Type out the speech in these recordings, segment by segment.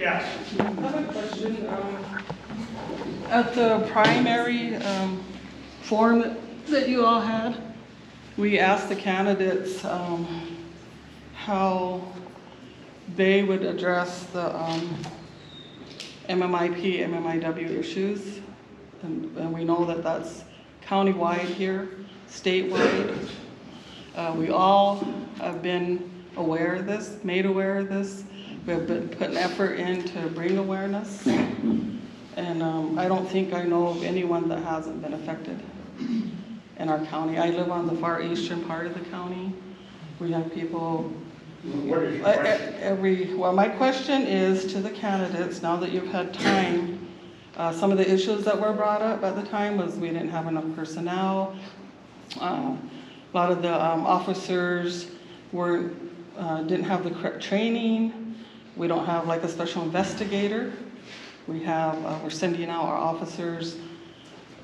Yes. I have a question. At the primary forum that you all had, we asked the candidates how they would address the MMIP, MMIW issues. And we know that that's countywide here, statewide. We all have been aware of this, made aware of this. We have been putting effort in to bring awareness. And I don't think I know of anyone that hasn't been affected in our county. I live on the far eastern part of the county. We have people, What is your question? well, my question is to the candidates, now that you've had time, some of the issues that were brought up at the time was we didn't have enough personnel. A lot of the officers didn't have the correct training. We don't have like a special investigator. We're sending out our officers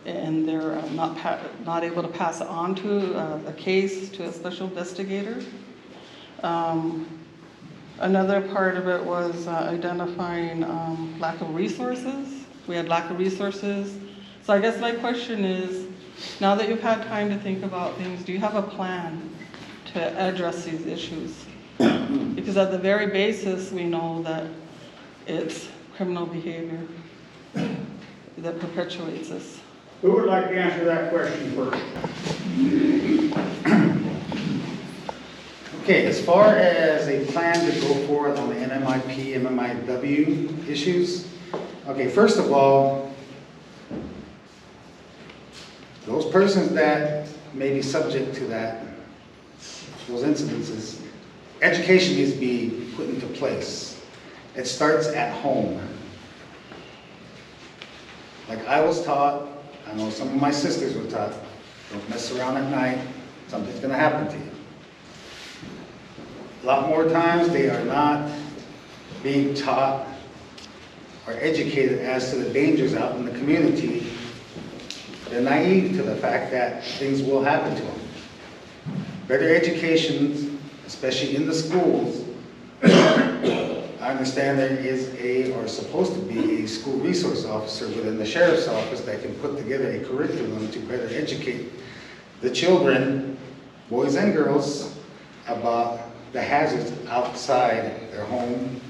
and they're not able to pass it on to a case to a special investigator. Another part of it was identifying lack of resources. We had lack of resources. So I guess my question is, now that you've had time to think about things, do you have a plan to address these issues? Because at the very basis, we know that it's criminal behavior that perpetuates this. Who would like to answer that question first? Okay, as far as a plan to go forward on the MMIP, MMIW issues, okay, first of all, those persons that may be subject to those incidences, education needs to be put into place. It starts at home. Like I was taught, I know some of my sisters were taught, don't mess around at night, something's gonna happen to you. A lot more times they are not being taught or educated as to the dangers out in the community. They're naive to the fact that things will happen to them. Better education, especially in the schools. I understand there is or supposed to be a school resource officer within the sheriff's office that can put together a curriculum to better educate the children, boys and girls, about the hazards outside their home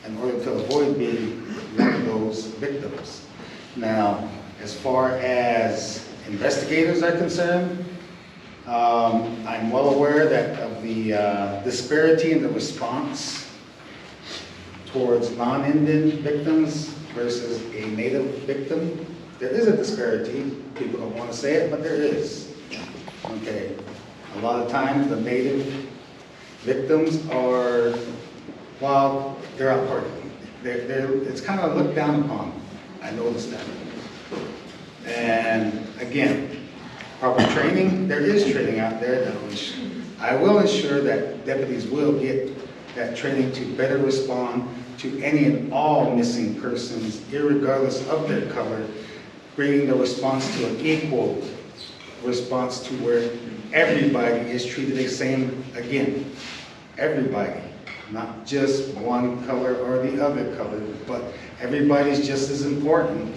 in order to avoid being one of those victims. Now, as far as investigators are concerned, I'm well aware that of the disparity in the response towards non-Indian victims versus a native victim. There is a disparity. People don't want to say it, but there is. Okay. A lot of times the native victims are, well, they're out partying. It's kind of looked down upon. I noticed that. And again, proper training, there is training out there that I will ensure that deputies will get that training to better respond to any and all missing persons, irregardless of their color, bringing the response to an equal response to where everybody is treated the same again. Everybody, not just one color or the other color, but everybody's just as important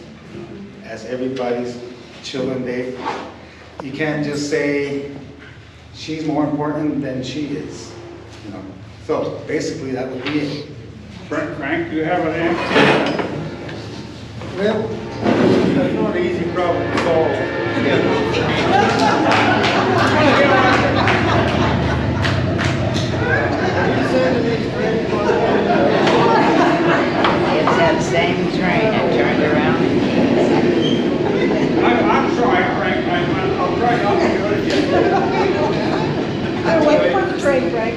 as everybody's children. You can't just say she's more important than she is, you know. So basically that would be it. Frank, do you have an answer? Well, that's not an easy problem to solve. It's that same train that turned around and I'm sorry, Frank. I'll try not to do it again. I'll wait for the train, Frank.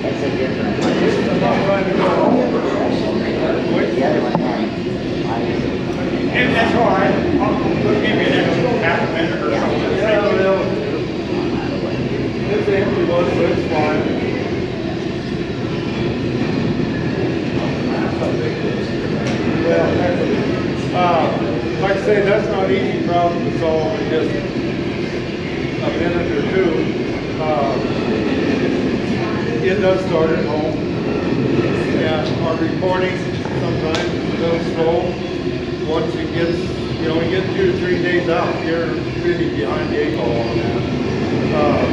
it's a different one. I'm trying to go home. The other one had. And that's all right. We'll give you an extra half a minute or something. Yeah, well, it's an empty one, so it's fine. Well, like I say, that's not an easy problem to solve in just a minute or two. It does start at home. reporting sometimes, a little slow. Once it gets, you know, we get 2 to 3 days out, you're really behind the 8 ball on that.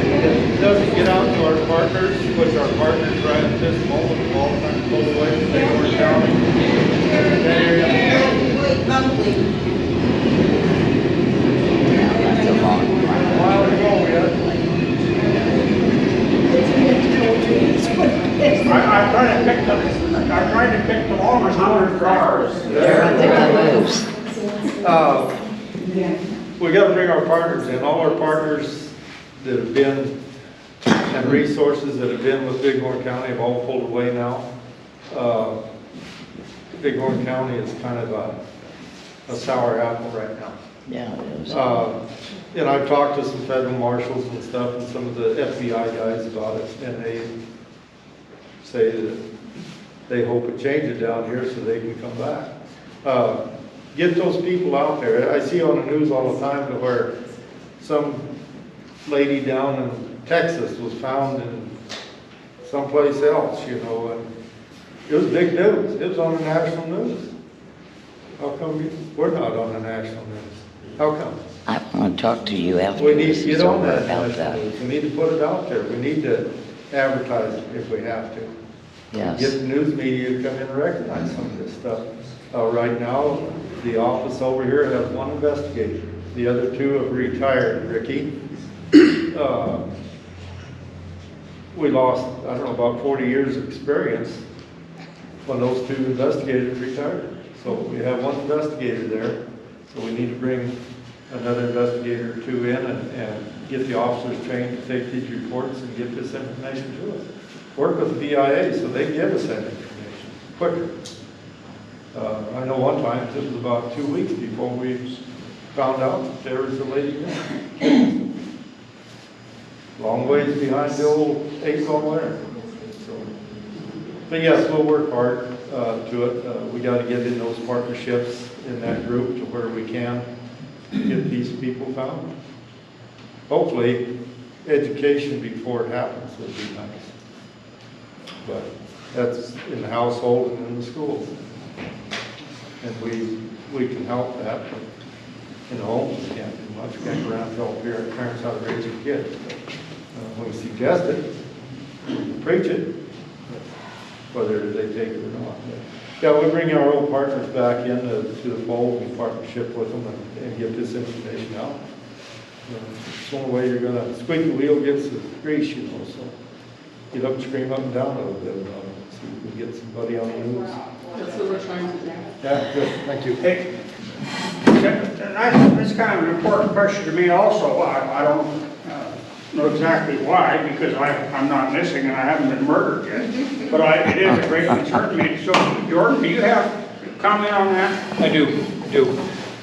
It doesn't get out to our partners, which our partners right at this moment, all kind of pulled away from Bighorn County. That area. That's a long A one. while ago, we had, I'm trying to pick the longest 100 cars. They're on the caboose. we got to bring our partners in, all our partners that have been, and resources that have been with Bighorn County have all pulled away now. Bighorn County is kind of a sour apple right now. Yeah, it is. And I've talked to some federal marshals and stuff and some of the FBI guys about it, and they say that they hope it changes down here so they can come back. Get those people out there. I see on the news all the time to where some lady down in Texas was found in someplace else, you know, and it was big news. It was on the national news. How come we're not on the national news? How come? I want to talk to you after We need this to get is on over that about national that. news. We need to put it out there. We need to advertise it if we have to. Get Yes. the news media to come in and recognize some of this stuff. Right now, the office over here has 1 investigator. The other 2 have retired, Ricky. We lost, I don't know, about 40 years of experience when those 2 investigators retired. So we have 1 investigator there, so we need to bring another investigator or 2 in and get the officers trained to take these reports and get this information to us. Work with the BIA so they give us that information quicker. I know one time, it was about 2 weeks before we found out that there was a lady missing. Long ways behind the old 8 ball there. So, but yes, we'll work hard to it. We got to get in those partnerships in that group to where we can get these people found. Hopefully, education before it happens would be nice. But that's in the household and in the schools. And we can help that. But in the homes, we can't do much. We can't go around and tell parents how to raise their kids. When we suggest it, we can preach it, whether they take it or not. But yeah, we bring our old partners back into the fold in partnership with them and get this information out. It's the only way you're gonna, squeaky wheel gets the grease, you know, so get up and scream up and down a little bit about it. See if we can get somebody on the news. That's what we're trying to do. Yeah, good, thank you. Hey, that's kind of an important question to me also. I don't know exactly why, because I'm not missing and I haven't been murdered yet. But it is a great concern to me. So, Jordan, do you have a comment on that? I do.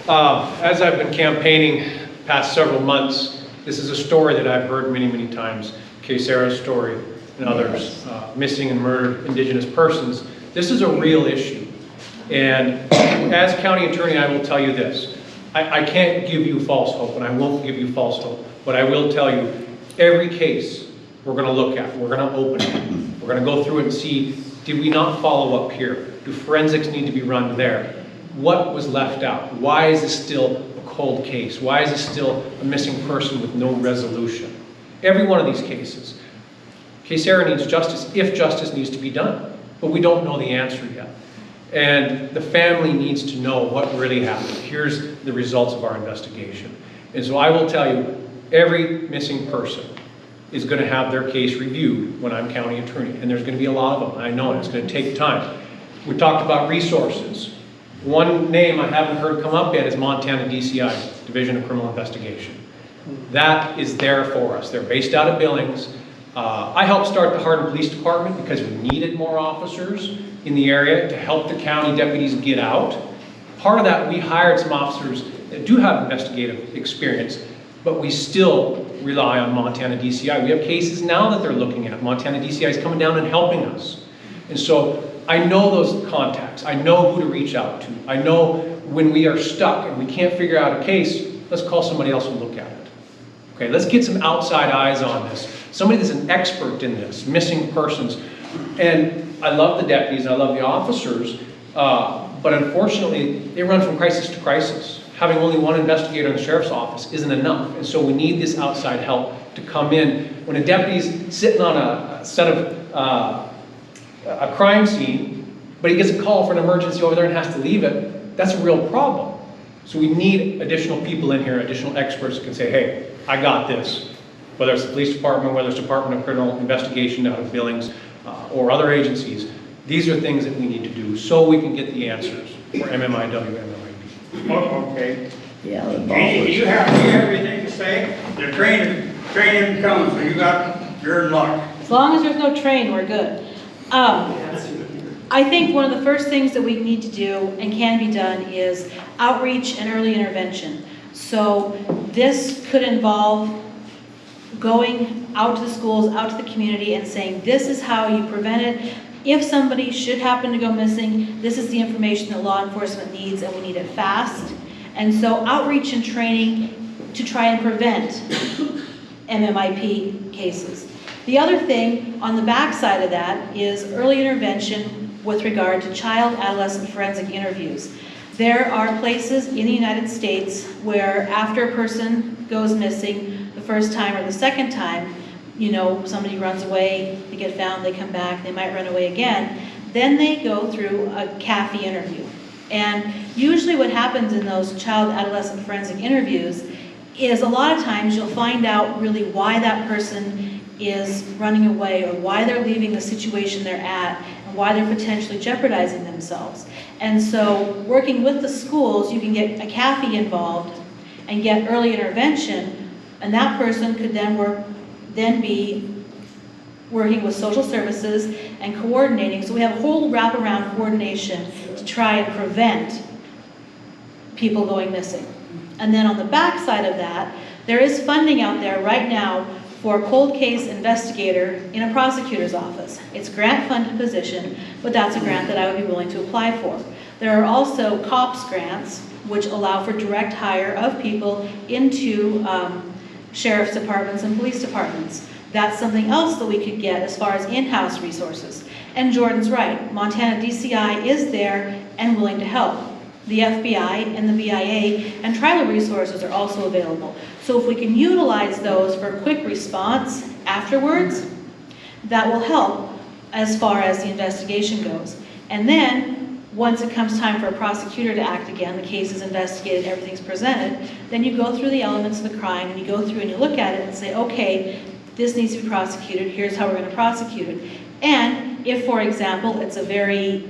As I've been campaigning past several months, this is a story that I've heard many, many times. Sarah's story and others, missing and murdered Indigenous persons. This is a real issue. And as county attorney, I will tell you this. I can't give you false hope, and I won't give you false hope. But I will tell you, every case we're going to look at, we're going to open it. We're going to go through it and see, did we not follow up here? Do forensics need to be run there? What was left out? Why is this still a cold case? Why is this still a missing person with no resolution? Every one of these cases. Sarah needs justice if justice needs to be done, but we don't know the answer yet. And the family needs to know what really happened. Here's the results of our investigation. And so I will tell you, every missing person is going to have their case reviewed when I'm county attorney. And there's going to be a lot of them. I know it's going to take time. We talked about resources. One name I haven't heard come up yet is Montana DCI, Division of Criminal Investigation. That is there for us. They're based out of Billings. I helped start the Hardin Police Department because we needed more officers in the area to help the county deputies get out. Part of that, we hired some officers that do have investigative experience, but we still rely on Montana DCI. We have cases now that they're looking at. Montana DCI is coming down and helping us. And so I know those contacts. I know who to reach out to. I know when we are stuck and we can't figure out a case, let's call somebody else and look at it. Okay, let's get some outside eyes on this. Somebody that's an expert in this, missing persons. And I love the deputies, and I love the officers, but unfortunately, they run from crisis to crisis. Having only one investigator in the sheriff's office isn't enough, and so we need this outside help to come in. When a deputy's sitting on a set of a crime scene, but he gets a call for an emergency over there and has to leave it, that's a real problem. So we need additional people in here, additional experts that can say, hey, I got this. Whether it's the police department, whether it's Department of Criminal Investigation out of Billings, or other agencies, these are things that we need to do so we can get the answers for MMIW, MMIP. Oh, okay. Yeah, the ball Andy, do was, you have anything to say? The training comes, so you're in luck. As long as there's no train, we're good. I think one of the first things that we need to do and can be done is outreach and early intervention. So this could involve going out to the schools, out to the community and saying, this is how you prevent it. If somebody should happen to go missing, this is the information that law enforcement needs and we need it fast. And so outreach and training to try and prevent MMIP cases. The other thing on the backside of that is early intervention with regard to child adolescent forensic interviews. There are places in the United States where after a person goes missing the first time or the second time, you know, somebody runs away, they get found, they come back, they might run away again, then they go through a CAFE interview. And usually what happens in those child adolescent forensic interviews is a lot of times you'll find out really why that person is running away or why they're leaving the situation they're at and why they're potentially jeopardizing themselves. And so working with the schools, you can get a CAFE involved and get early intervention, and that person could then be working with social services and coordinating. So we have a whole wraparound coordination to try and prevent people going missing. And then on the back side of that, there is funding out there right now for a cold case investigator in a prosecutor's office. It's a grant-funded position, but that's a grant that I would be willing to apply for. There are also COPS grants, which allow for direct hire of people into sheriff's departments and police departments. That's something else that we could get as far as in-house resources. And Jordan's right, Montana DCI is there and willing to help. The FBI and the BIA and tribal resources are also available. So if we can utilize those for a quick response afterwards, that will help as far as the investigation goes. And then, once it comes time for a prosecutor to act again, the case is investigated, everything's presented, then you go through the elements of the crime and you go through and you look at it and say, okay, this needs to be prosecuted, here's how we're going to prosecute it. And if, for example, it's a very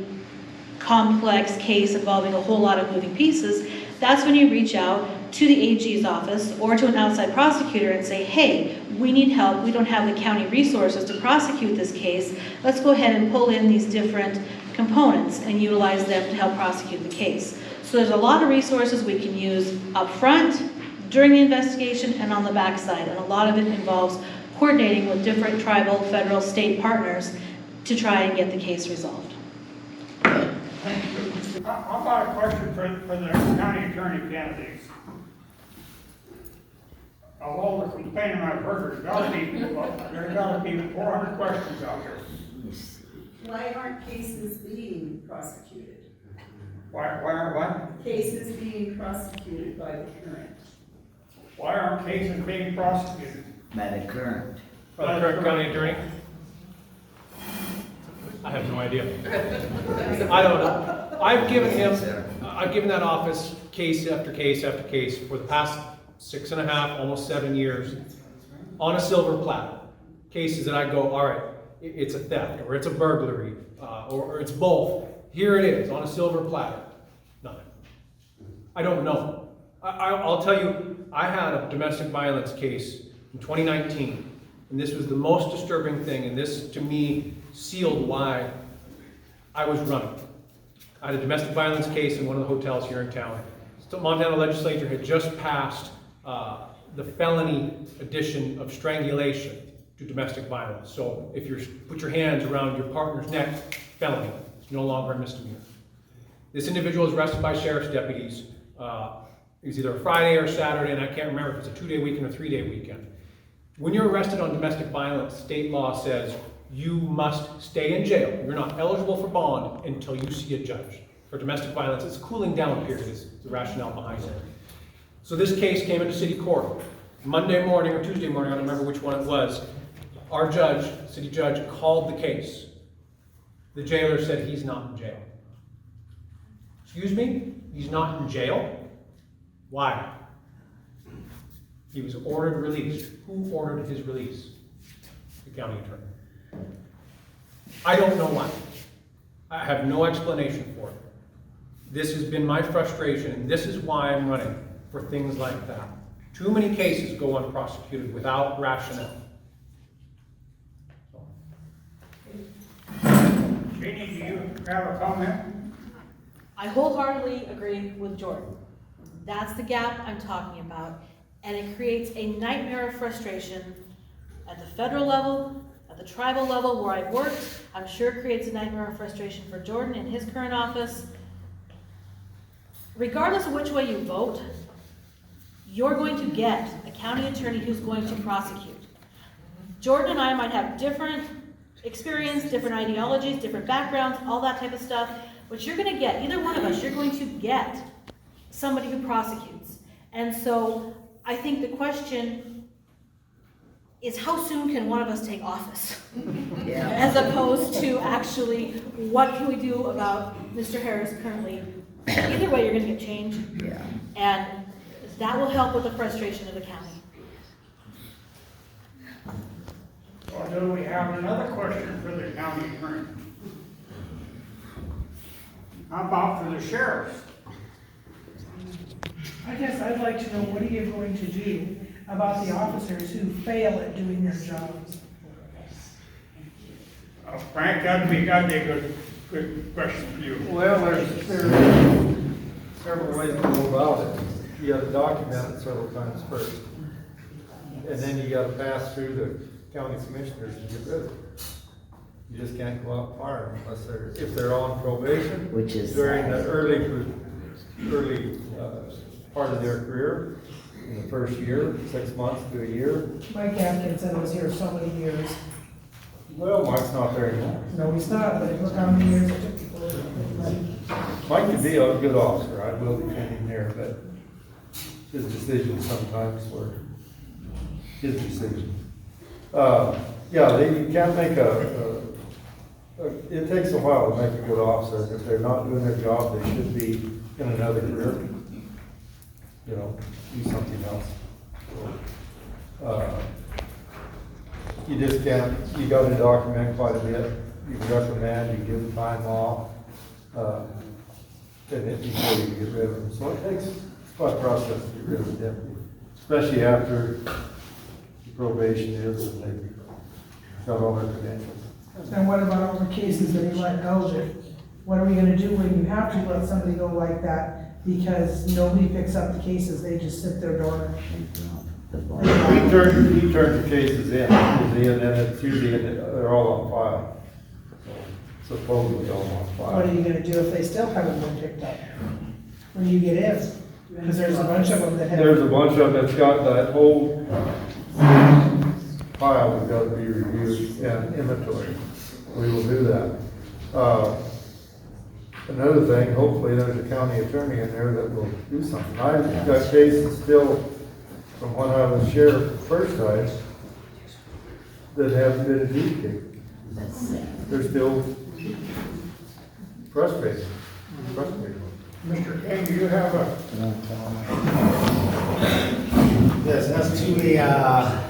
complex case involving a whole lot of moving pieces, that's when you reach out to the AG's office or to an outside prosecutor and say, hey, we need help, we don't have the county resources to prosecute this case, let's go ahead and pull in these different components and utilize them to help prosecute the case. So there's a lot of resources we can use up front, during the investigation, and on the backside, and a lot of it involves coordinating with different tribal, federal, state partners to try and get the case resolved. I've got a question for the county attorney candidates. Of all the complaining I've heard, there's gotta be 400 questions out there. Why aren't cases being prosecuted? Why aren't what? Cases being prosecuted by the current. Why aren't cases being prosecuted? by the current. By the current county attorney? I have no idea. I don't know. I've given that office case after case after case for the past 6.5, almost 7 years on a silver platter. Cases that I go, all right, it's a theft, or it's a burglary, or it's both. Here it is on a silver platter. Nothing. I don't know. I'll tell you, I had a domestic violence case in 2019, and this was the most disturbing thing, and this to me sealed why I was running. I had a domestic violence case in one of the hotels here in town. The Montana legislature had just passed the felony addition of strangulation to domestic violence. So if you put your hands around your partner's neck, felony. It's no longer a misdemeanor. This individual was arrested by sheriff's deputies. It was either a Friday or a Saturday, and I can't remember if it's a 2-day weekend or 3-day weekend. When you're arrested on domestic violence, state law says you must stay in jail. You're not eligible for bond until you see a judge. For domestic violence, it's a cooling down period is the rationale behind it. So this case came into city court. Monday morning or Tuesday morning, I don't remember which one it was, our judge, city judge, called the case. The jailer said he's not in jail. Excuse me? He's not in jail? Why? He was ordered released. Who ordered his release? The county attorney. I don't know why. I have no explanation for it. This has been my frustration, and this is why I'm running for things like that. Too many cases go unprosecuted without rationale. Jeannie, do you have a comment? I wholeheartedly agree with Jordan. That's the gap I'm talking about, and it creates a nightmare of frustration at the federal level, at the tribal level where I've worked. I'm sure it creates a nightmare of frustration for Jordan in his current office. Regardless of which way you vote, you're going to get a county attorney who's going to prosecute. Jordan and I might have different experience, different ideologies, different backgrounds, all that type of stuff, but you're going to get, either one of us, you're going to get somebody who prosecutes. And so I think the question is, how soon can one of us take office? Yeah. As opposed to actually, what can we do about Mr. Harris currently? Either way, you're going to get change. Yeah. And that will help with the frustration of the county. Or do we have another question for the county attorney? How about for the sheriff? I guess I'd like to know, what are you going to do about the officers who fail at doing their jobs? Frank, that'd be a good question for you. Well, there's several ways to go about it. You gotta document it several times first. And then you gotta pass through the county commissioners to get rid of it. You just can't go out and fire them unless if they're on probation. Which is during the sad. early part of their career, in the first year, 6 months to a year. Mike Atkins said it was here so many years. Well, Mike's not there anymore. No, he's not, but look how many years it took before. Mike could be a good officer, I will defend him there, but his decisions sometimes were his decision. Yeah, you can't make it takes a while to make a good officer, and if they're not doing their job, they should be in another career. You know, do something else. So, you just can't, you gotta document quite a bit. You can recommend, you give them time off, and then before you get rid of them. So it takes quite a process to get rid of a deputy, especially after the probation is and they've got all their credentials. And what about all the cases that you let go? What are we gonna do when you have to let somebody go like that? Because nobody picks up the cases, they just sit there dormant. We turn the cases in, usually, and then it's usually, they're all on file. So supposedly all on What are file. you gonna do if they still haven't been picked up? When you get in? Because there's a bunch of them that have. There's a bunch of them that's got that whole file that's got to be reviewed and inventory. We will do that. Another thing, hopefully there's a county attorney in there that will do something. I've got cases still from when I was sheriff first time that haven't been adjudicated. They're still frustrated. Mr. King, do you have a, Yes, as to Yeah.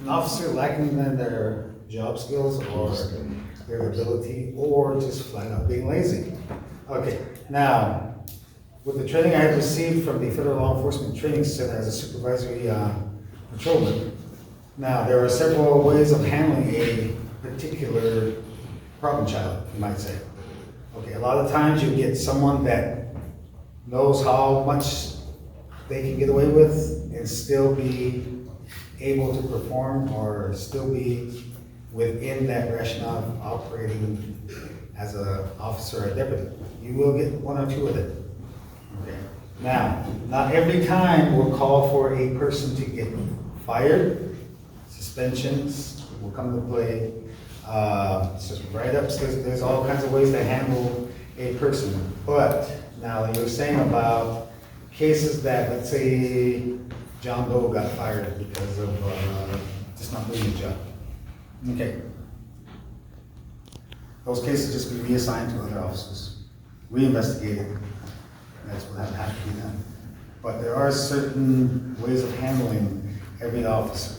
an officer lacking in their job skills or their ability, or just flat out being lazy. Okay, now, with the training I have received from the Federal Law Enforcement Training Center as a supervisory patrolman, now, there are several ways of handling a particular problem child, you might say. Okay, a lot of times you get someone that knows how much they can get away with and still be able to perform or still be within that rationale of operating as an officer or deputy. You will get one or two of it. Okay. Now, not every time we'll call for a person to get fired suspensions will come into play. It's just write-ups, there's all kinds of ways to handle a person. But now you're saying about cases that, let's say, John Doe got fired because of just not doing the job. Okay. Those cases just be reassigned to other officers, reinvestigated. That's what has to be done. But there are certain ways of handling every officer.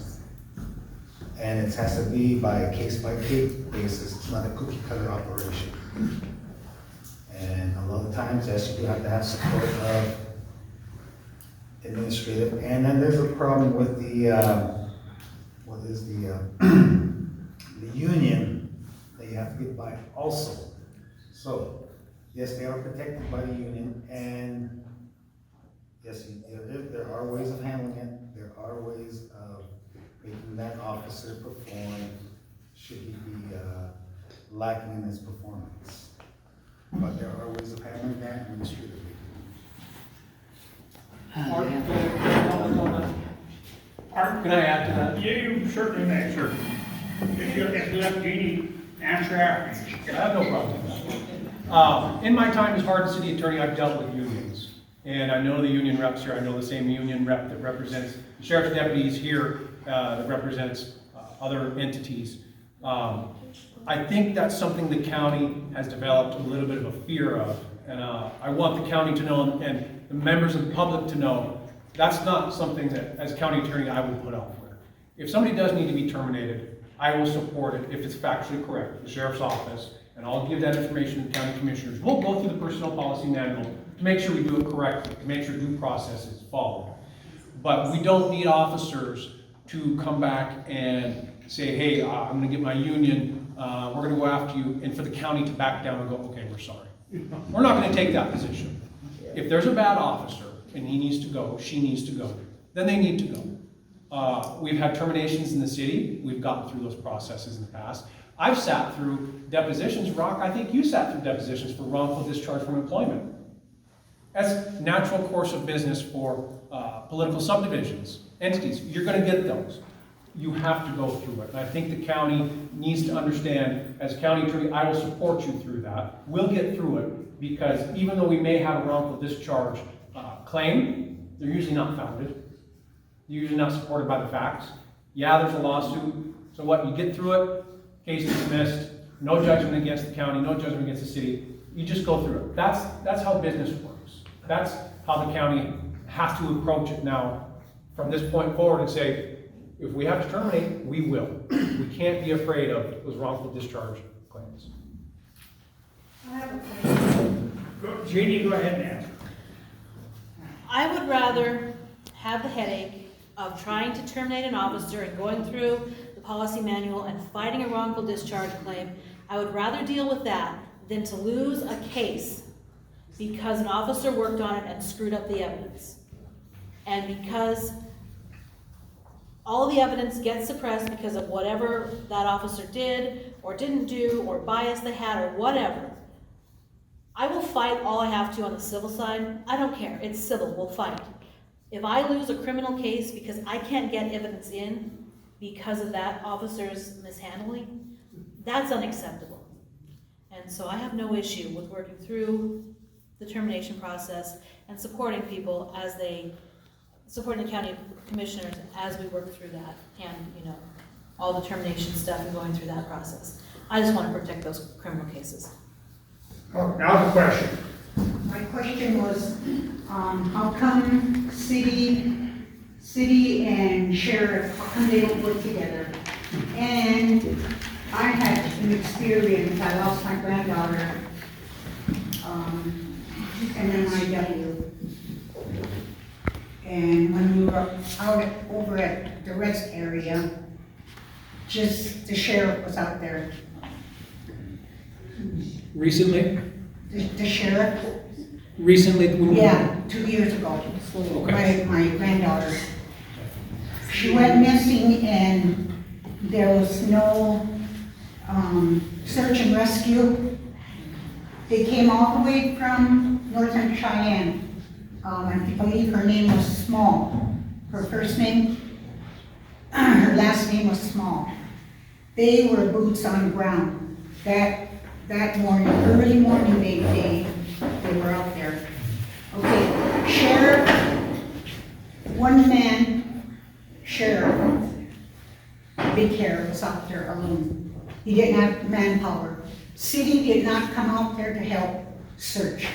And it has to be by a case-by-case basis. It's not a cookie-cutter operation. And a lot of times, yes, you do have to have support of administrative. And then there's a problem with the, the union that you have to get by also. So, yes, they are protected by the union, and yes, there are ways of handling it. There are ways of making that officer perform should he be lacking in his performance. But there are ways of handling that administratively. Art, can I add to that? Yeah, you certainly may, sir. If you let Jeannie answer after you. I have no problem with that. In my time as Hardin City Attorney, I've dealt with unions. And I know the union reps here. I know the same union rep that represents the sheriff's deputies here, that represents other entities. I think that's something the county has developed a little bit of a fear of. And I want the county to know, and the members of the public to know, that's not something that, as county attorney, I would put up with. If somebody does need to be terminated, I will support it if it's factually correct, the sheriff's office, and I'll give that information to the county commissioners. We'll go through the personnel policy manual to make sure we do it correctly, to make sure due process is followed. But we don't need officers to come back and say, hey, I'm gonna get my union, we're gonna go after you, and for the county to back down and go, okay, we're sorry. We're not gonna take that position. If there's a bad officer and he needs to go, she needs to go, then they need to go. We've had terminations in the city. We've gotten through those processes in the past. I've sat through depositions. Rock, I think you sat through depositions for wrongful discharge from employment. That's natural course of business for political subdivisions, entities. You're going to get those. You have to go through it. And I think the county needs to understand, as county attorney, I will support you through that. We'll get through it, because even though we may have a wrongful discharge claim, they're usually not founded. They're usually not supported by the facts. Yeah, there's a lawsuit. So what? You get through it, case dismissed, no judgment against the county, no judgment against the city. You just go through it. That's how business works. That's how the county has to approach it now from this point forward and say, if we have to terminate, we will. We can't be afraid of those wrongful discharge claims. I have a question. Jeannie, go ahead and answer. I would rather have the headache of trying to terminate an officer and going through the policy manual and fighting a wrongful discharge claim. I would rather deal with that than to lose a case because an officer worked on it and screwed up the evidence. And because all the evidence gets suppressed because of whatever that officer did or didn't do or bias they had or whatever. I will fight all I have to on the civil side. I don't care. It's civil. We'll fight. If I lose a criminal case because I can't get evidence in because of that officer's mishandling, that's unacceptable. And so I have no issue with working through the termination process and supporting people as supporting the county commissioners as we work through that and, all the termination stuff and going through that process. I just want to protect those criminal cases. Oh, now the question. My question was, how come city and sheriff, how come they don't work together? And I had an experience, I lost my granddaughter, MMIP. And when we were over at the rest area, just the sheriff was out there. Recently? The sheriff? Recently? Yeah, 2 years ago. Okay. My granddaughter. She went missing and there was no search and rescue. They came all the way from northern Cheyenne. I believe her name was Small. Her first name, her last name was Small. They were boots on the ground. That morning, early morning, they were out there. Okay, sheriff, one man, sheriff, big hair, was out there alone. He didn't have manpower. City did not come out there to help search.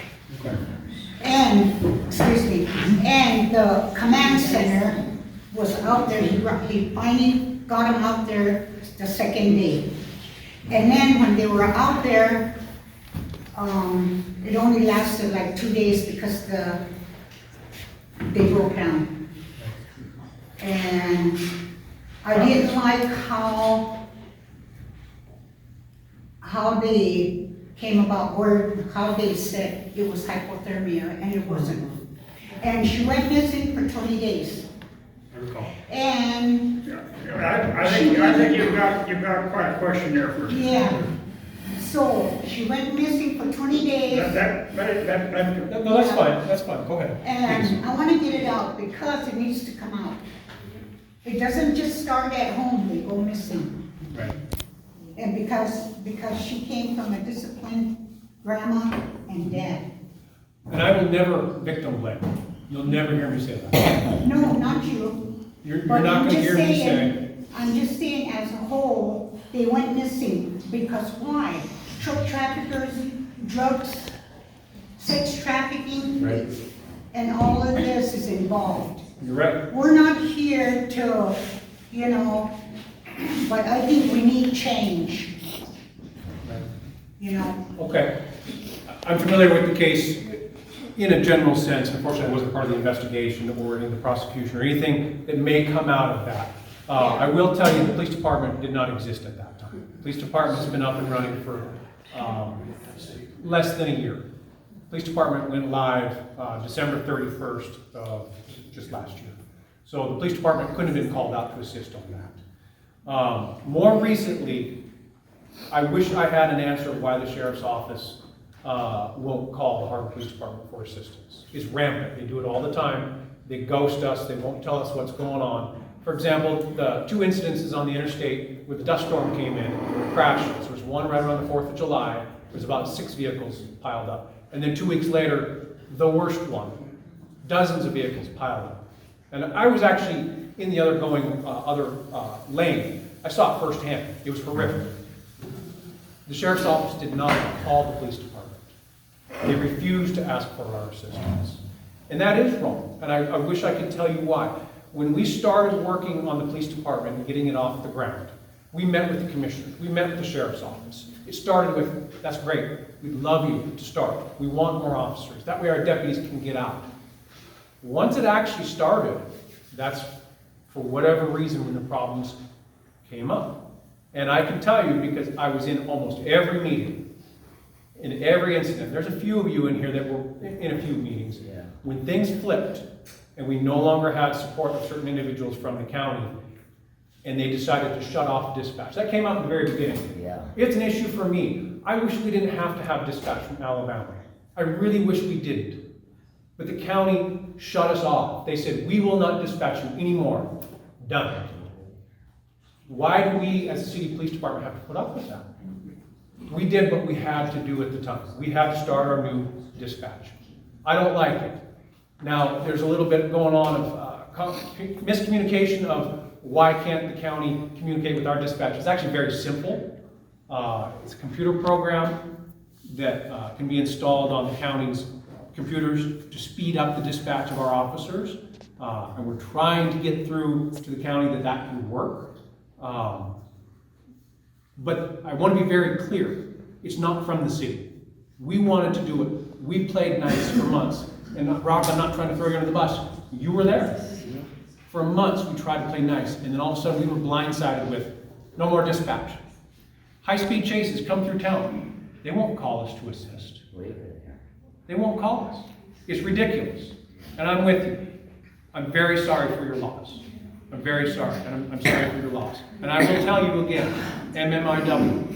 And, excuse me, and the command center was out there. He finally got him out there the second day. And then when they were out there, it only lasted like 2 days because they broke down. And I didn't like how they came about, or how they said it was hypothermia, and it wasn't. And she went missing for 20 days. And I think you've got quite a question there for. yeah, so she went missing for 20 days. No, that's fine, go ahead. And I want to get it out because it needs to come out. It doesn't just start at home, they go missing. Right. And because she came from a disciplined grandma and dad. And I will never victim blame. You'll never hear me say that. No, not you. You're But not I'm gonna just hear me say, saying, I'm just saying as a whole, they went missing because why? Truck traffickers, drugs, sex trafficking, right, and all of this is involved. you're right. We're not here to, but I think we need change, Okay. I'm familiar with the case in a general sense. Unfortunately, I wasn't part of the investigation or any of the prosecution or anything that may come out of that. I will tell you the police department did not exist at that time. The police department's been up and running for less than a year. Police department went live December 31st of just last year. So the police department couldn't have been called out to assist on that. More recently, I wish I had an answer of why the sheriff's office won't call the Harbor Police Department for assistance. It's rampant. They do it all the time. They ghost us. They won't tell us what's going on. For example, the 2 incidences on the interstate where the dust storm came in and crashed. There was one right around the 4th of July. There was about 6 vehicles piled up. And then 2 weeks later, the worst one. Dozens of vehicles piled up. And I was actually in the other lane. I saw it firsthand. It was horrific. The sheriff's office did not call the police department. They refused to ask for our assistance. And that is wrong. And I wish I could tell you why. When we started working on the police department and getting it off the ground, we met with the commissioners. We met with the sheriff's office. It started with, that's great. We'd love you to start. We want more officers. That way our deputies can get out. Once it actually started, that's for whatever reason when the problems came up. And I can tell you because I was in almost every meeting, in every incident. There's a few of you in here that were in a few meetings. Yeah. When things flipped and we no longer had support of certain individuals from the county and they decided to shut off dispatch. That came out in the very beginning. Yeah. It's an issue for me. I wish we didn't have to have dispatch from Alabama. I really wish we didn't. But the county shut us off. They said, we will not dispatch you anymore. Done. Why do we, as a city police department, have to put up with that? We did what we had to do at the time. We had to start our new dispatch. I don't like it. Now, there's a little bit going on of miscommunication of why can't the county communicate with our dispatch. It's actually very simple. It's a computer program that can be installed on the county's computers to speed up the dispatch of our officers. And we're trying to get through to the county that can work. But I want to be very clear, it's not from the city. We wanted to do it. We played nice for months. And Rob, I'm not trying to throw you under the bus. You were there. For months we tried to play nice, and then all of a sudden we were blindsided with no more dispatch. High-speed chases come through town. They won't call us to assist. They won't call us. It's ridiculous. And I'm with you. I'm very sorry for your loss. I'm very sorry, and I'm sorry for your loss. And I will tell you again, MMIP,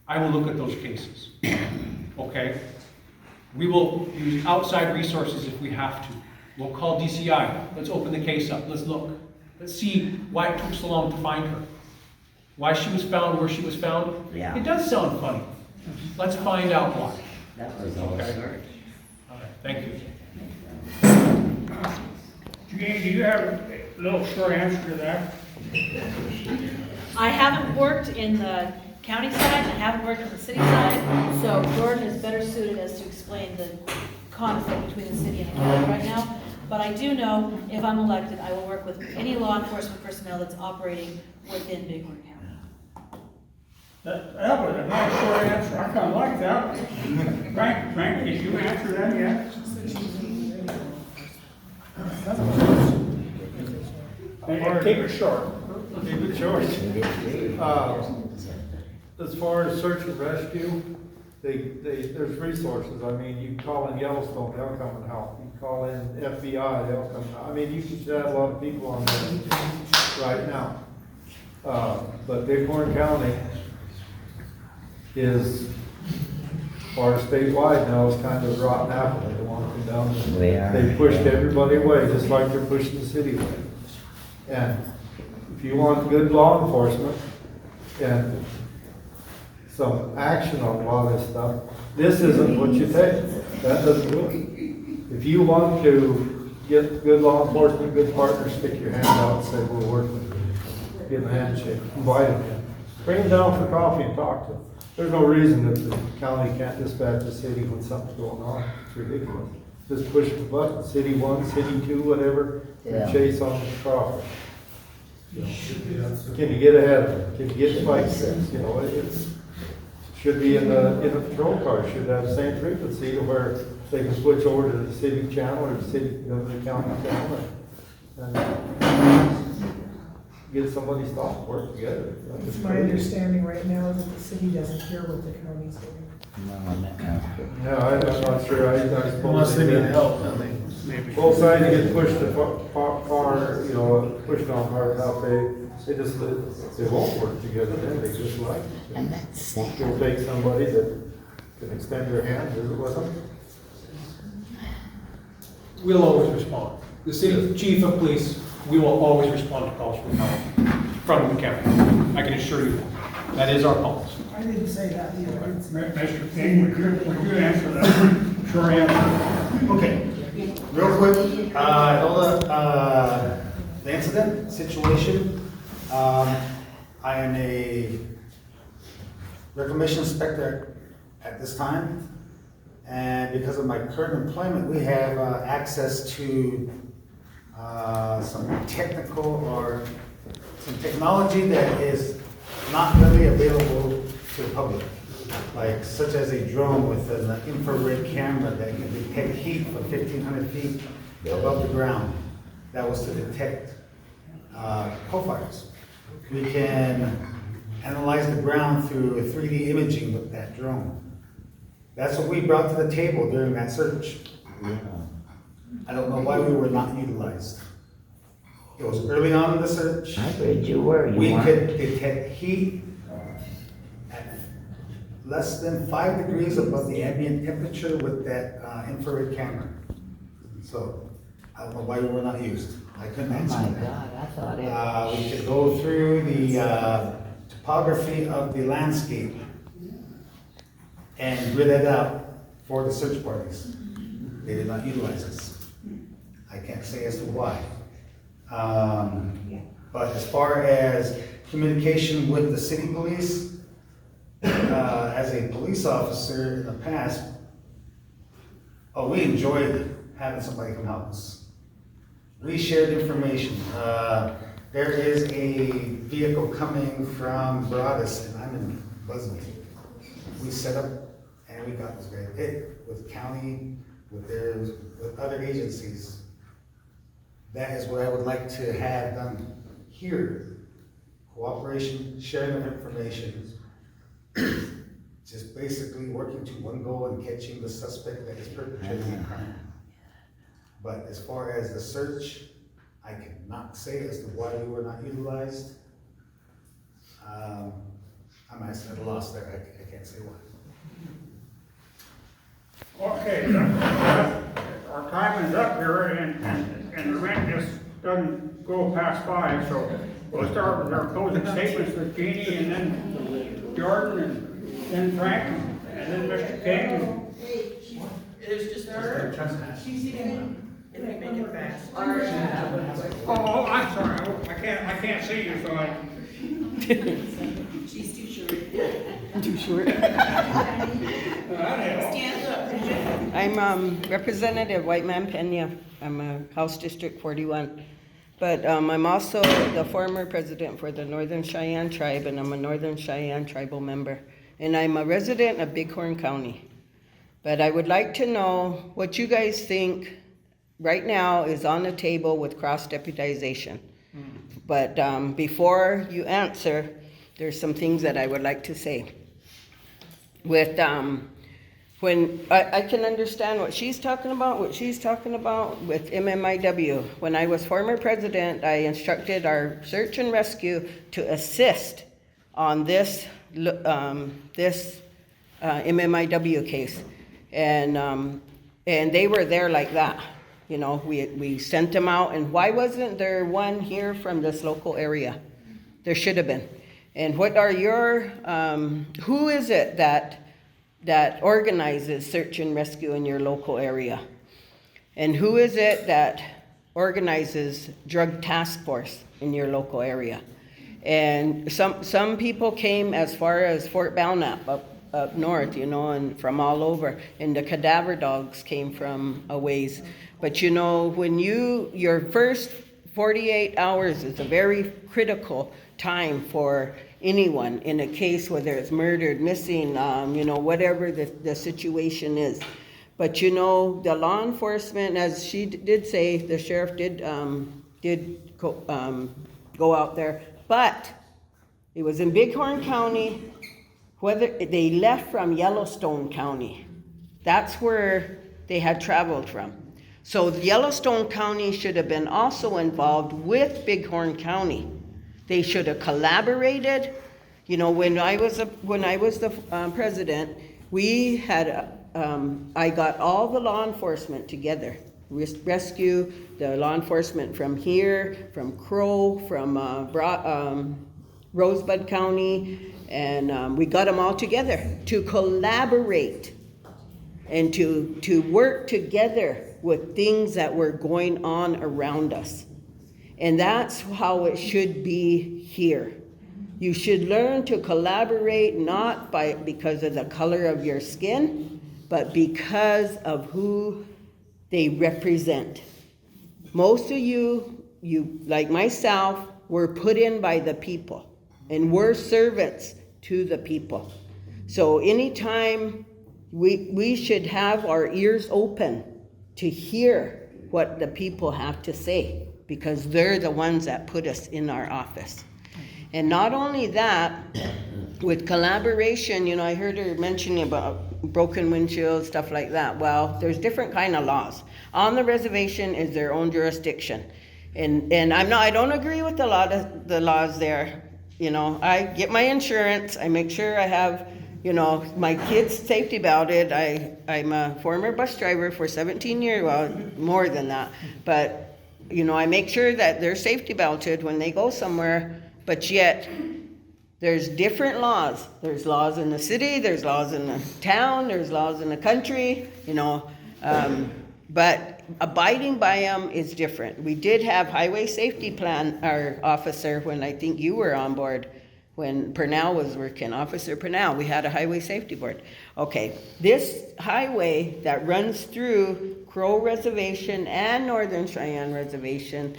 I will look at those cases, okay? We will use outside resources if we have to. We'll call DCI. Let's open the case up. Let's look. Let's see why it took so long to find her. Why she was found where she was found. Yeah. It does sound funny. Let's find out why. That was all Okay. search. All right, thank you. Jeannie, do you have a little short answer to that? I haven't worked in the county side, I haven't worked in the city side, so Jordan is better suited as to explain the conflict between the city and the county right now. But I do know, if I'm elected, I will work with any law enforcement personnel that's operating within Bighorn County. That was a nice short answer. I kinda like that. Frank, did you answer that yet? Keep it short. Keep it short. As far as search and rescue, there's resources. I mean, you can call in Yellowstone, they'll come and help. You can call in FBI, they'll come. I mean, you can have a lot of people on there right now. But Bighorn County is, as far as statewide now, is kind of a rotten apple. They want to come down. They pushed everybody away, just like they're pushing the city away. And if you want good law enforcement and some action on a lot of this stuff, this isn't what you take. That doesn't do it. If you want to get good law enforcement, good partners, stick your hand out and say, we're working with you. Give them a handshake, invite them in. Bring them down for coffee and talk to them. There's no reason that the county can't dispatch the city when something's going on. It's ridiculous. Just push the button, city 1, city 2, whatever, and chase on the crawfish. You know, can you get ahead of them? Can you get fights? You know, it should be in the patrol car. Should have the same frequency to where they can switch over to the city channel or the county channel and get somebody stopped, work together. It's my understanding right now that the city doesn't care what the county's doing. Yeah, I'm not sure. I suppose Unless they need help, Maybe. both sides get pushed far, you know, pushed on hard enough, they won't work together then, they just like. And that's sad. You'll take somebody that can extend their hand, visit with them. We'll always respond. The city chief of police, we will always respond to calls from the county. I can assure you that. That is our policy. I didn't say that either. I didn't say that. Mr. King, would you answer that? Short answer. Okay, real quick, I know the incident situation. I am a reclamation inspector at this time. And because of my current employment, we have access to some technology that is not really available to the public. Like such as a drone with an infrared camera that can detect heat from 1,500 feet above the ground. That was to detect coal fires. We can analyze the ground through 3D imaging with that drone. That's what we brought to the table during that search. I don't know why we were not utilized. It was early on in the search. I heard you were. We could detect heat at less than 5 degrees above the ambient temperature with that infrared camera. So I don't know why we were not used. I couldn't Oh answer my that. God, I thought it. We could go through the topography of the landscape and grid it out for the search parties. They did not utilize us. I can't say as to why. But as far as communication with the city police, as a police officer in the past, we enjoyed having somebody come help us. We shared information. There is a vehicle coming from Broadus, and I'm in Buzzard. We set up and we got this guy hit with county, with other agencies. That is what I would like to have done here. Cooperation, sharing of information. Just basically working to one goal and catching the suspect that is perpetrating the crime. But as far as the search, I cannot say as to why we were not utilized. I'm at a loss there, I can't say why. Okay, our time is up here, and the rent just doesn't go past 5, so we'll start with our closing statements with Jeannie, and then Jordan, and then Frank, and then Mr. King. Oh, I'm sorry, I can't see you, so I. Too short. I'm Representative White Man Pena. I'm a House District 41. But I'm also the former president for the Northern Cheyenne Tribe, and I'm a Northern Cheyenne tribal member. And I'm a resident of Bighorn County. But I would like to know what you guys think right now is on the table with cross-deputization. But before you answer, there's some things that I would like to say. With when I can understand what she's talking about with MMIW. When I was former president, I instructed our search and rescue to assist on this MMIW case, and they were there like that. You know, we sent them out, and why wasn't there one here from this local area? There should have been. And what are your, who is it that organizes search and rescue in your local area? And who is it that organizes drug task force in your local area? And some people came as far as Fort Belknap up north, you know, and from all over. And the cadaver dogs came from a ways. But you know, when your first 48 hours is a very critical time for anyone in a case, whether it's murdered, missing, you know, whatever the situation is. But you know, the law enforcement, as she did say, the sheriff did go out there, but it was in Bighorn County. Whether they left from Yellowstone County, that's where they had traveled from. So Yellowstone County should have been also involved with Bighorn County. They should have collaborated. You know, when I was the president, we had I got all the law enforcement together, rescue the law enforcement from here, from Crow, from Rosebud County, and we got them all together to collaborate and to work together with things that were going on around us. And that's how it should be here. You should learn to collaborate not because of the color of your skin, but because of who they represent. Most of you like myself, were put in by the people, and we're servants to the people. So anytime we should have our ears open to hear what the people have to say, because they're the ones that put us in our office. And not only that, with collaboration, you know, I heard her mentioning about broken windshields, stuff like that. Well, there's different kind of laws. On the reservation is their own jurisdiction. And I don't agree with a lot of the laws there. You know, I get my insurance, I make sure I have, you know, my kids safety belted. I'm a former bus driver for 17 years, well, more than that. But you know, I make sure that they're safety belted when they go somewhere, but yet there's different laws. There's laws in the city, there's laws in the town, there's laws in the country, you know, but abiding by them is different. We did have highway safety plan, our officer, when I think you were on board, when Purnell was working, Officer Purnell, we had a highway safety board. Okay, this highway that runs through Crow Reservation and Northern Cheyenne Reservation,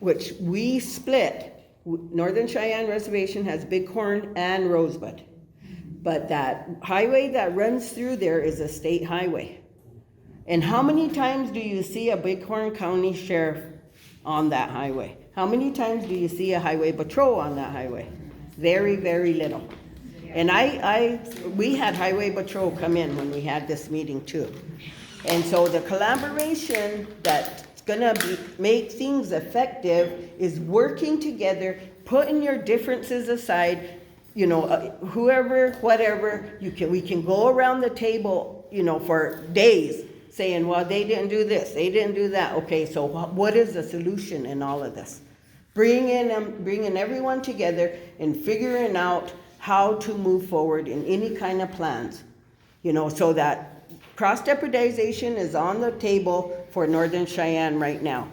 which we split. Northern Cheyenne Reservation has Bighorn and Rosebud. But that highway that runs through there is a state highway. And how many times do you see a Bighorn County sheriff on that highway? How many times do you see a highway patrol on that highway? Very, very little. And we had highway patrol come in when we had this meeting too. And so the collaboration that's gonna make things effective is working together, putting your differences aside, you know, whoever, whatever, we can go around the table, you know, for days saying, well, they didn't do this, they didn't do that. Okay, so what is the solution in all of this? bringing everyone together and figuring out how to move forward in any kind of plans. You know, so that cross-deputization is on the table for Northern Cheyenne right now.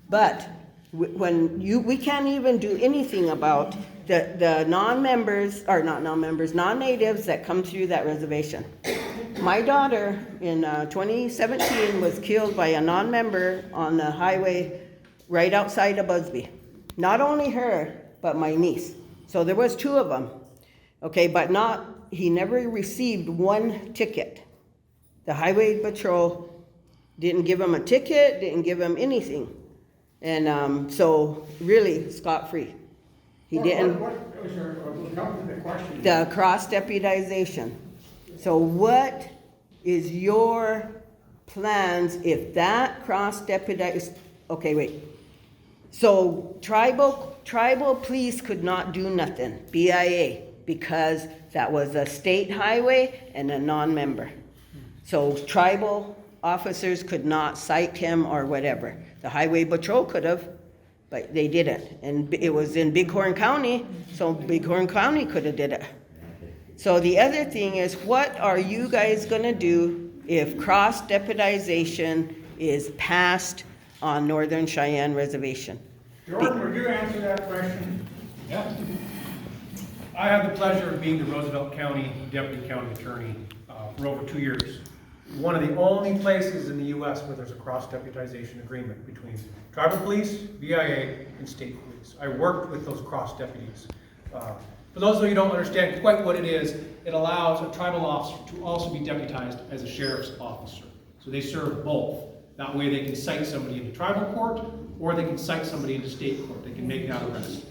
But we can't even do anything about the non-members, or not non-members, non-natives that come through that reservation. My daughter in 2017 was killed by a non-member on the highway right outside of Busby. Not only her, but my niece. So there was 2 of them. Okay, but he never received 1 ticket. The highway patrol didn't give him a ticket, didn't give him anything. And so really scot-free. He didn't. What was the question? The cross-deputization. So what is your plans if that cross-deputize, okay, wait. So tribal police could not do nothing, BIA, because that was a state highway and a non-member. So tribal officers could not cite him or whatever. The highway patrol could have, but they didn't. And it was in Bighorn County, so Bighorn County could have did it. So the other thing is, what are you guys gonna do if cross-deputization is passed on Northern Cheyenne Reservation? Jordan, would you answer that question? Yeah. I have the pleasure of being the Roosevelt County Deputy County Attorney for over 2 years. One of the only places in the U.S. where there's a cross-deputization agreement between tribal police, BIA, and state police. I worked with those cross-deputies. For those of you who don't understand quite what it is, it allows a tribal officer to also be deputized as a sheriff's officer. So they serve both. That way they can cite somebody into tribal court, or they can cite somebody into state court. They can make that arrest.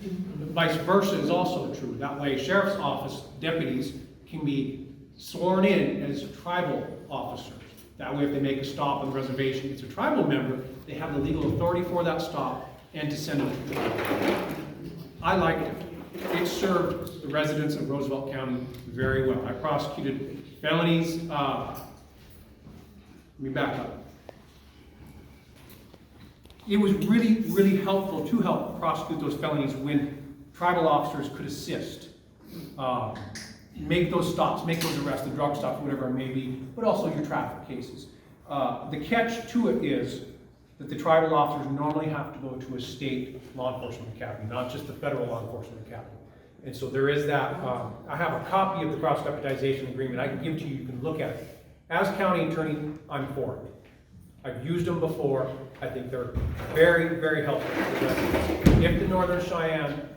Vice versa is also true. That way sheriff's office deputies can be sworn in as tribal officers. That way if they make a stop on the reservation, it's a tribal member, they have the legal authority for that stop and to send it to the tribal. I liked it. It served the residents of Roosevelt County very well. I prosecuted felonies. Let me back up. It was really, really helpful to help prosecute those felonies when tribal officers could assist. Make those stops, make those arrests, the drug stops, whatever it may be, but also your traffic cases. The catch to it is that the tribal officers normally have to go to a state law enforcement academy, not just the federal law enforcement academy. And so there is that. I have a copy of the cross-deputization agreement I can give to you. You can look at it. As county attorney, I'm for it. I've used them before. I think they're very, very helpful. If the Northern Cheyenne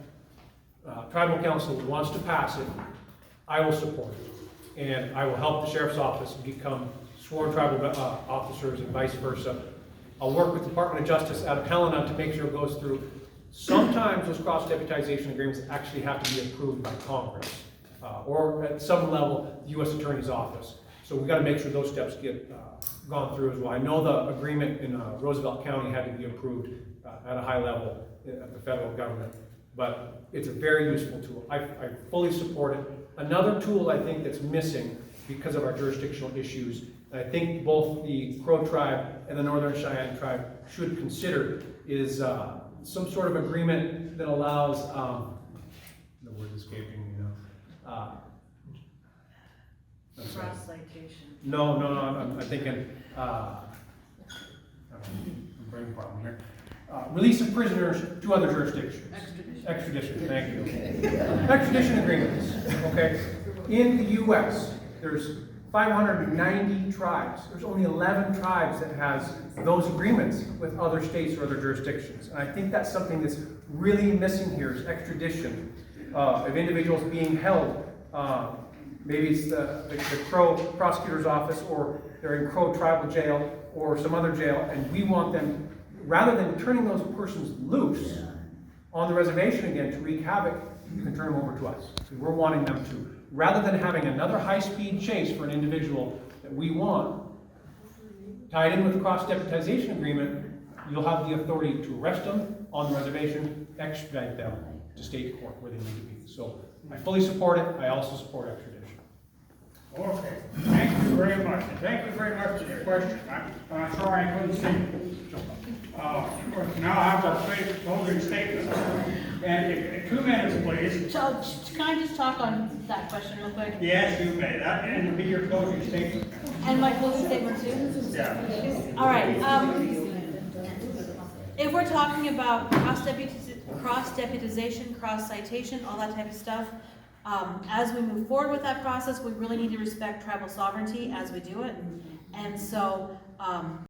Tribal Council wants to pass it, I will support it. And I will help the Sheriff's Office become sworn tribal officers and vice versa. I'll work with the Department of Justice out of Helena to make sure it goes through. Sometimes those cross-deputization agreements actually have to be approved by Congress or at some level, the U.S. Attorney's Office. So we've got to make sure those steps get gone through as well. I know the agreement in Roosevelt County had to be approved at a high level at the federal government, but it's a very useful tool. I fully support it. Another tool I think that's missing because of our jurisdictional issues, and I think both the Crow tribe and the Northern Cheyenne tribe should consider, is some sort of agreement that allows, the word escaping me now. Cross citation. No, I'm thinking, brain problem here. Release of prisoners to other jurisdictions. Extradition, thank you. Extradition agreements, okay? In the U.S., there's 590 tribes. There's only 11 tribes that has those agreements with other states or other jurisdictions. And I think that's something that's really missing here is extradition of individuals being held. Maybe it's the Crow prosecutor's office, or they're in Crow tribal jail or some other jail, and we want them, rather than turning those persons loose on the reservation again to wreak havoc, you can turn them over to us. So we're wanting them to, rather than having another high-speed chase for an individual that we want, tied in with the cross-deputization agreement, you'll have the authority to arrest them on the reservation, extradite them to state court where they need to be. So I fully support it. I also support extradition. Okay, thank you very much. And thank you very much for your question. I'm sorry I couldn't see. Now I have our closing statement. And if 2 minutes, please. So, can I just talk on that question real quick? Yes, you may. That, and it'll be your closing statement. And my closing statement too? Yeah. All right, if we're talking about cross-deputization, cross-citation, all that type of stuff, as we move forward with that process, we really need to respect tribal sovereignty as we do it. And so,